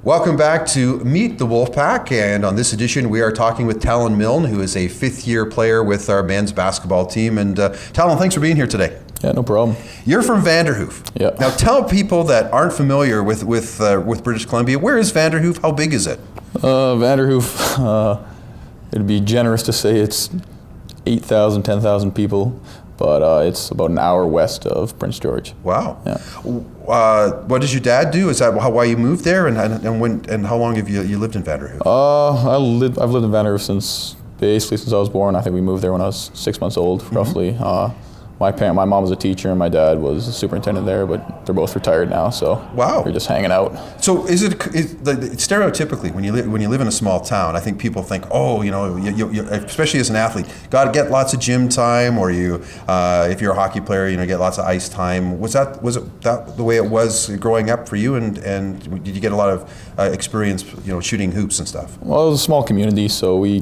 Welcome back to Meet the Wolfpack, and on this edition we are talking with Tallon Milne, who is a fifth-year player with our men's basketball team. And Tallon, thanks for being here today. Yeah, no problem. You're from Vanderhoof. Yeah. Now tell people that aren't familiar with British Columbia, where is Vanderhoof? How big is it? Vanderhoof, it'd be generous to say it's 8,000, 10,000 people, but it's about an hour west of Prince George. Wow. Yeah. What does your dad do? Is that why you moved there? And how long have you lived in Vanderhoof? I've lived in Vanderhoof since I was born. I think we moved there when I was 6 months old, roughly. My mom was a teacher and my dad was a superintendent there, but they're both retired now, so wow. We're just hanging out. So stereotypically when you live in a small town, I think people think, oh, you especially as an athlete, got to get lots of gym time, or if you're a hockey player, get lots of ice time. Was it that the way it was growing up for you, and did you get a lot of experience, shooting hoops and stuff? Well, it was a small community, so we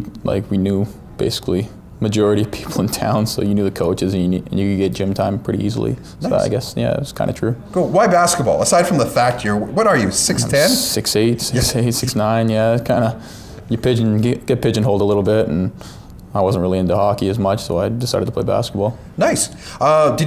knew basically majority of people in town, so you knew the coaches and you could get gym time pretty easily. So nice. I guess, yeah, it was kind of true. Cool. Why basketball? Aside from the fact what are you, 6'10"? 6'8", 6'9", yeah. Kind of, you get pigeonholed a little bit, and I wasn't really into hockey as much, so I decided to play basketball. Nice. What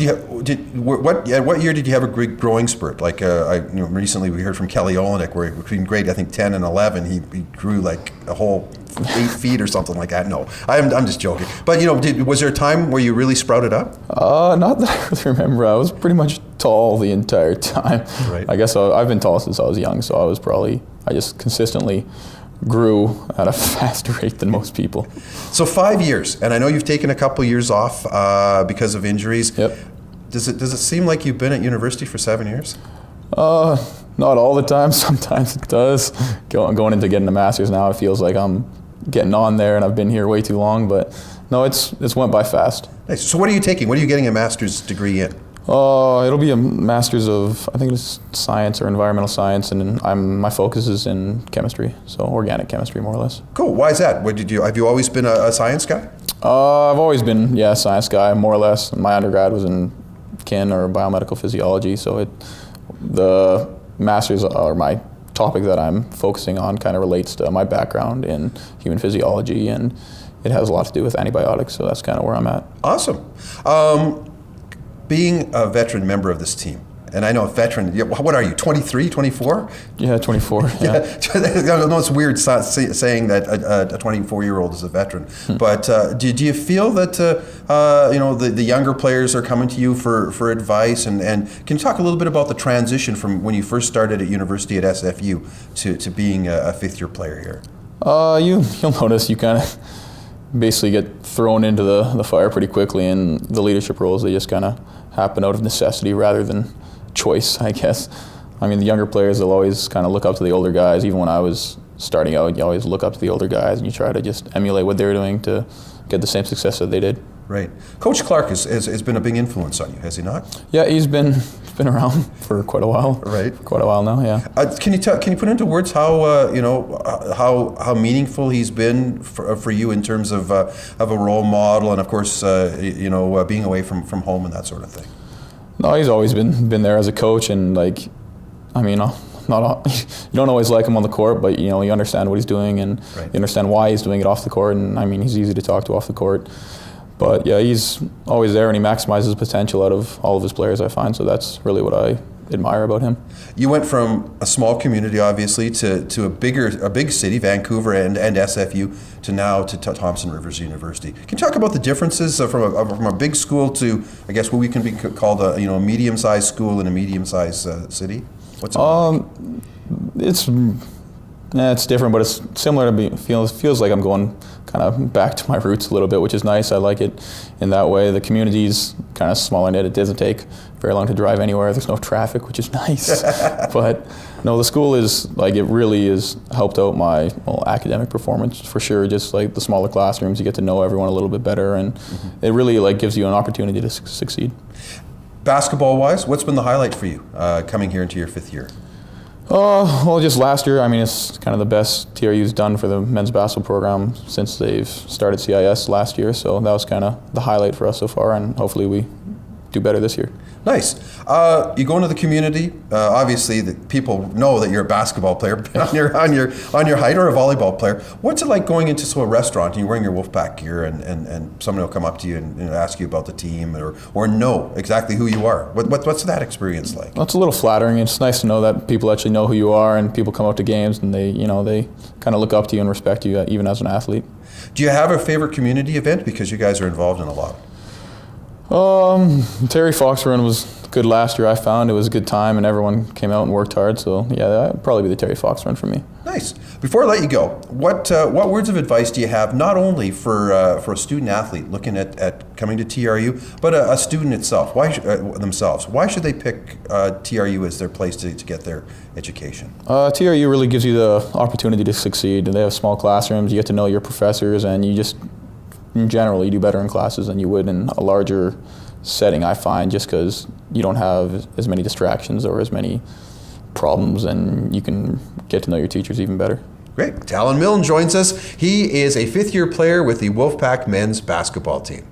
year did you have a great growing spurt? Like recently we heard from Kelly Olenek, where between grade 10 and 11 he grew like a whole 8 feet or something like that. No, I'm just joking. But was there a time where you really sprouted up? Not that I really remember. I was pretty much tall the entire time. Right. I guess I've been tall since I was young, so I just consistently grew at a faster rate than most people. So 5 years, and I know you've taken a couple years off because of injuries. Yep. Does it seem like you've been at university for 7 years? Not all the time. Sometimes it does. Going into getting a master's now, it feels like I'm getting on there, and I've been here way too long. But no, it's went by fast. Nice. So what are you taking? What are you getting a master's degree in? It'll be a master's of, I think it's science or environmental science, and my focus is in chemistry, so organic chemistry more or less. Cool. Why is that? Have you always been a science guy? I've always been, a science guy more or less. My undergrad was in kin or biomedical physiology, so the master's or my topic that I'm focusing on kind of relates to my background in human physiology, and it has a lot to do with antibiotics, so that's kind of where I'm at. Awesome. Being a veteran member of this team, and I know a veteran, what are you, 23, 24? Yeah, 24. Yeah. I know it's weird saying that a 24-year-old is a veteran, but do you feel that the younger players are coming to you for advice, and can you talk a little bit about the transition from when you first started at university at SFU to being a fifth-year player here? You'll notice you kind of basically get thrown into the fire pretty quickly, and the leadership roles, they just kind of happen out of necessity rather than choice, I guess. I mean, the younger players, they'll always kind of look up to the older guys. Even when I was starting out, you always look up to the older guys and you try to just emulate what they're doing to get the same success that they did. Right. Coach Clark has been a big influence on you, has he not? Yeah, he's been around for quite a while. Right. Quite a while now, yeah. Can you put into words how how meaningful he's been for you in terms of a role model, and of course being away from home and that sort of thing? No, he's always been there as a coach, and you don't always like him on the court, but you understand what he's doing, and right. You understand why he's doing it off the court, and I mean, he's easy to talk to off the court. But yeah, he's always there, and he maximizes the potential out of all of his players, I find, so that's really what I admire about him. You went from a small community, obviously, to a big city, Vancouver and SFU, to now to Thompson Rivers University. Can you talk about the differences from a big school to, I guess, what we can be called a medium-sized school in a medium-sized city? What's it's different, but it's similar to feels like I'm going kind of back to my roots a little bit, which is nice. I like it in that way. The community's kind of smaller knit. It doesn't take very long to drive anywhere. There's no traffic, which is nice. But no, the school is it really has helped out my academic performance for sure. Just like the smaller classrooms, you get to know everyone a little bit better, and it really gives you an opportunity to succeed. Basketball-wise, what's been the highlight for you coming here into your fifth year? Well, just last year, I mean, it's kind of the best TRU's done for the men's basketball program since they've started CIS last year, so that was kind of the highlight for us so far, and hopefully we do better this year. Nice. You go into the community. Obviously, the people know that you're a basketball player on your height, or a volleyball player. What's it like going into a restaurant and you're wearing your Wolfpack gear, and someone will come up to you and ask you about the team, or know exactly who you are? What's that experience like? Well, it's a little flattering. It's nice to know that people actually know who you are, and people come out to games and they kind of look up to you and respect you, even as an athlete. Do you have a favorite community event, because you guys are involved in a lot? Terry Fox run was good last year. I found it was a good time, and everyone came out and worked hard. So yeah, that'd probably be the Terry Fox run for me. Nice. Before I let you go, what words of advice do you have, not only for a student athlete looking at coming to TRU, but a student itself? Why should they pick TRU as their place to get their education? TRU really gives you the opportunity to succeed. They have small classrooms. You get to know your professors, and you just, in general, you do better in classes than you would in a larger setting, I find, just because you don't have as many distractions or as many problems, and you can get to know your teachers even better. Great. Tallon Milne joins us. He is a fifth-year player with the Wolfpack men's basketball team.